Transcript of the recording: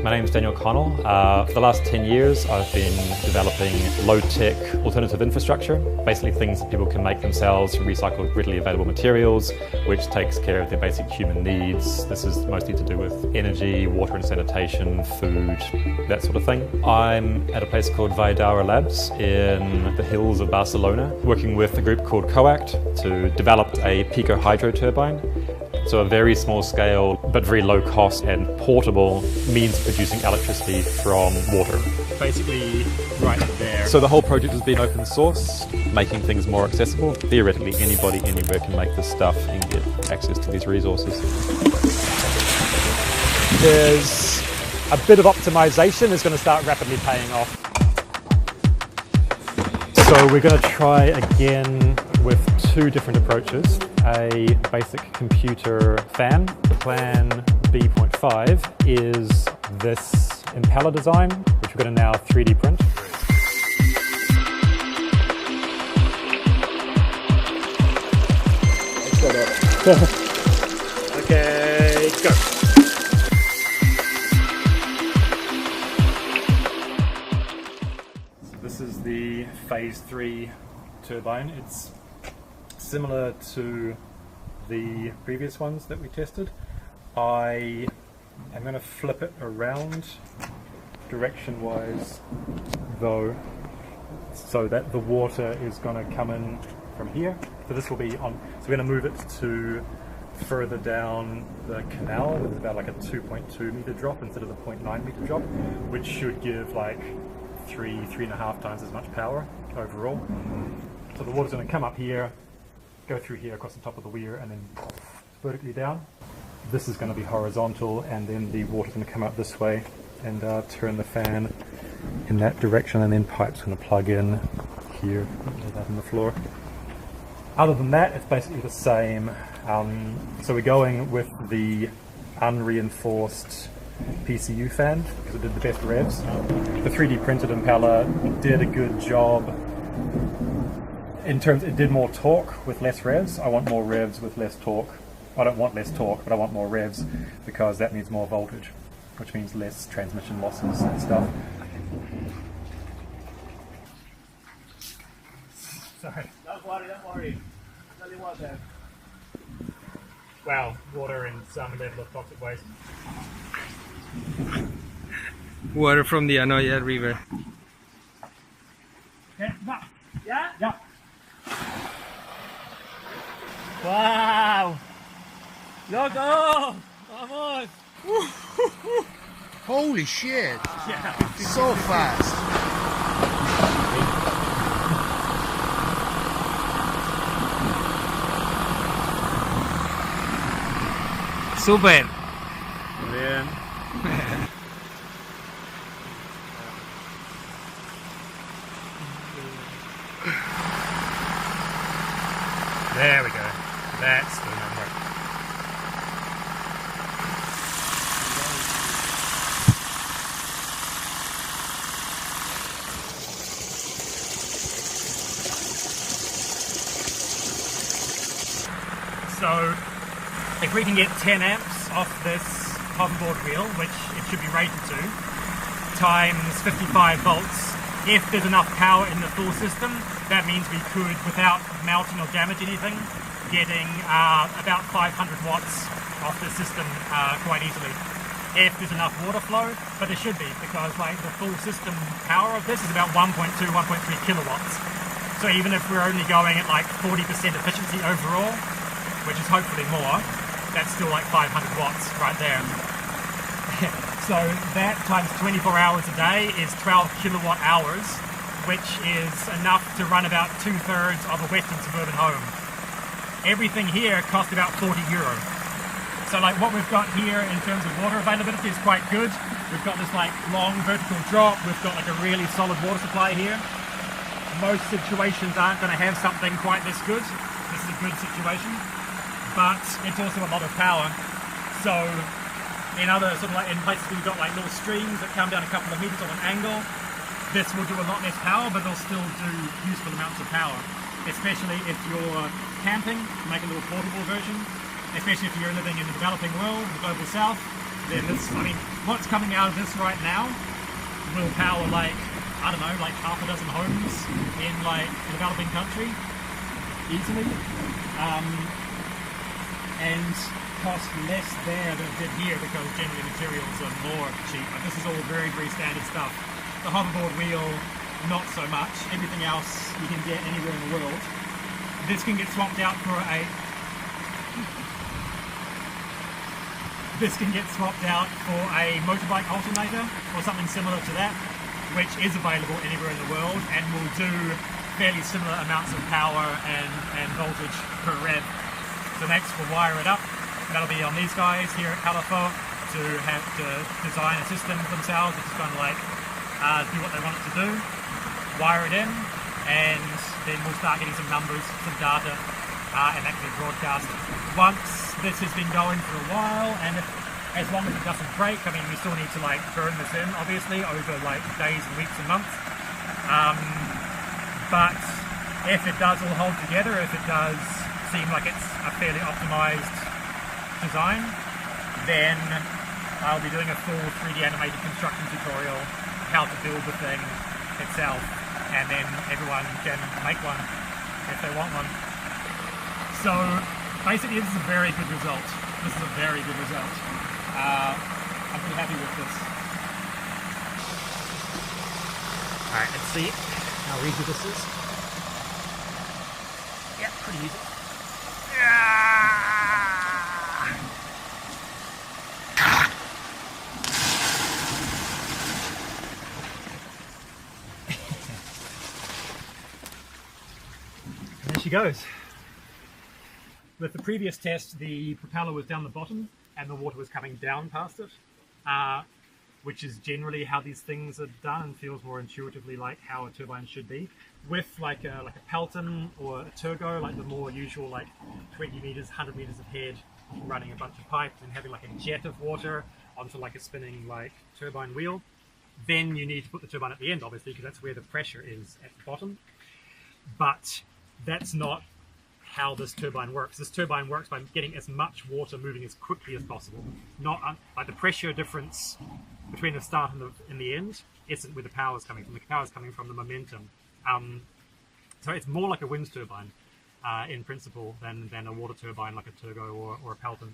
My name's Daniel Connell. For the last 10 years I've been developing low-tech alternative infrastructure, basically things that people can make themselves from recycled readily available materials, which takes care of their basic human needs. This is mostly to do with energy, water and sanitation, food, that sort of thing. I'm at a place called Vaidara Labs in the hills of Barcelona, working with a group called Coact to develop a pico hydro turbine. So a very small scale, but very low cost and portable means of producing electricity from water. Basically right there. So the whole project has been open source, making things more accessible. Theoretically, anybody anywhere can make this stuff and get access to these resources. There's a bit of optimization is going to start rapidly paying off. So we're going to try again with two different approaches. A basic computer fan. Plan B.5 is this impeller design, which we're going to now 3D print. Okay, go. This is the phase 3 turbine. It's similar to the previous ones that we tested. I am going to flip it around direction wise though, so that the water is going to come in from here. So this will be on, so we're going to move it to further down the canal with about like a 2.2 meter drop instead of the 0.9 meter drop, which should give like 3.5 times as much power overall. So the water's going to come up here, go through here across the top of the weir and then vertically down. This is going to be horizontal, and then the water's going to come up this way and turn the fan in that direction, and then pipe's going to plug in here, that in the floor. Other than that, it's basically the same. So we're going with the unreinforced PCU fan because it did the best revs. The 3D printed impeller did a good job. In terms, it did more torque with less revs. I want more revs with less torque. I don't want less torque, but I want more revs because that means more voltage, which means less transmission losses and stuff. Sorry. Don't worry. Tell you what then. Well, water and some level of toxic waste. Water from the Anoya River. Yeah? Yeah. Wow! Loco! Vamos! Holy shit! Yeah. So fast! Super! Brilliant. There we go. That's the number. So, if we can get 10 amps off this hoverboard wheel, which it should be rated to, times 55 volts, if there's enough power in the full system, that means we could, without melting or damage anything, getting about 500 watts off the system quite easily. If there's enough water flow, but there should be, because like the full system power of this is about 1.2, 1.3 kilowatts. So even if we're only going at like 40% efficiency overall, which is hopefully more, that's still like 500 watts right there. So that times 24 hours a day is 12 kilowatt hours, which is enough to run about 2/3 of a Western suburban home. Everything here cost about €40. So like what we've got here in terms of water availability is quite good. We've got this like long vertical drop, we've got like a really solid water supply here. Most situations aren't going to have something quite this good. This is a good situation, but it's also a lot of power. So in other sort of like in places where you've got like little streams that come down a couple of meters on an angle, this will do a lot less power, but it'll still do useful amounts of power. Especially if you're camping, make a little portable version. Especially if you're living in the developing world, the global south, then this, I mean, what's coming out of this right now will power like, I don't know, like half a dozen homes in like a developing country easily, and cost less there than it did here because generally materials are more cheap. But this is all very, very standard stuff. The hoverboard wheel, not so much. Everything else you can get anywhere in the world. This can get swapped out for a motorbike alternator or something similar to that, which is available anywhere in the world and will do fairly similar amounts of power and voltage per rev. So next we'll wire it up. That'll be on these guys here at Califo to have to design a system for themselves. It's just kind of like do what they want it to do, wire it in, and then we'll start getting some numbers, some data, and actually broadcast. Once this has been going for a while, and as long as it doesn't break, I mean, we still need to like burn this in, obviously, over like days and weeks and months. But if it does all hold together, if it does seem like it's a fairly optimized design, then I'll be doing a full 3D animated construction tutorial how to build the thing itself, and then everyone can make one if they want one. So basically this is a very good result. This is a very good result. I'm pretty happy with this. Alright, let's see how easy this is. Yeah, pretty easy. There she goes. With the previous test, the propeller was down the bottom and the water was coming down past it, which is generally how these things are done and feels more intuitively like how a turbine should be. With like a Pelton or a Turgo, like the more usual like 20 meters, 100 meters of head, running a bunch of pipes and having like a jet of water onto like a spinning like turbine wheel, then you need to put the turbine at the end, obviously, because that's where the pressure is at the bottom. But that's not how this turbine works. This turbine works by getting as much water moving as quickly as possible. Not like the pressure difference between the start and the end isn't where the power is coming from. The power is coming from the momentum. So it's more like a wind turbine in principle than a water turbine like a Turgo or a Pelton.